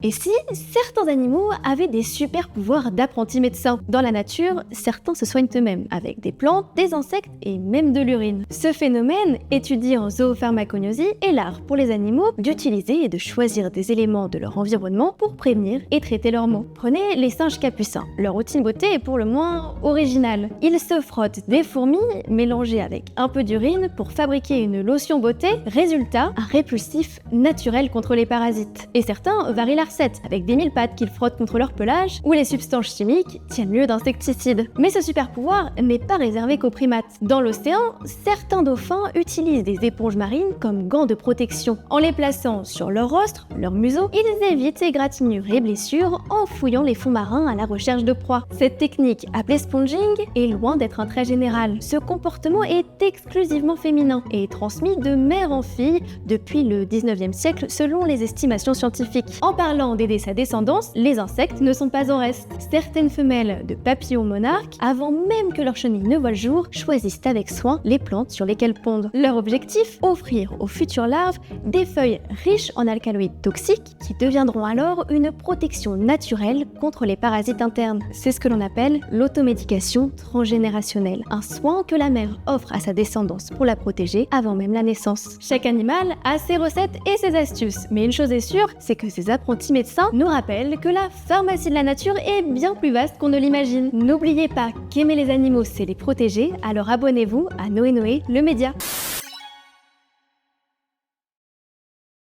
Et si certains animaux avaient des super pouvoirs d'apprentis médecins? Dans la nature, certains se soignent eux-mêmes, avec des plantes, des insectes et même de l'urine. Ce phénomène, étudié en zoopharmacognosie, est l'art pour les animaux d'utiliser et de choisir des éléments de leur environnement pour prévenir et traiter leurs maux. Prenez les singes capucins. Leur routine beauté est pour le moins originale. Ils se frottent des fourmis mélangées avec un peu d'urine pour fabriquer une lotion beauté. Résultat, un répulsif naturel contre les parasites. Et certains varient la recette, avec des mille pattes qu'ils frottent contre leur pelage, où les substances chimiques tiennent lieu d'insecticides. Mais ce super pouvoir n'est pas réservé qu'aux primates. Dans l'océan, certains dauphins utilisent des éponges marines comme gants de protection. En les plaçant sur leur rostre, leur museau, ils évitent égratignures et blessures en fouillant les fonds marins à la recherche de proies. Cette technique, appelée sponging, est loin d'être un trait général. Ce comportement est exclusivement féminin et est transmis de mère en fille depuis le 19e siècle selon les estimations scientifiques. En parlant d'aider sa descendance, les insectes ne sont pas en reste. Certaines femelles de papillons monarques, avant même que leur chenille ne voie le jour, choisissent avec soin les plantes sur lesquelles pondent. Leur objectif, offrir aux futures larves des feuilles riches en alcaloïdes toxiques qui deviendront alors une protection naturelle contre les parasites internes. C'est ce que l'on appelle l'automédication transgénérationnelle, un soin que la mère offre à sa descendance pour la protéger avant même la naissance. Chaque animal a ses recettes et ses astuces, mais une chose est sûre, c'est que ces apprentis médecins nous rappellent que la pharmacie de la nature est bien plus vaste qu'on ne l'imagine. N'oubliez pas qu'aimer les animaux, c'est les protéger, alors abonnez-vous à Noé Noé, le média.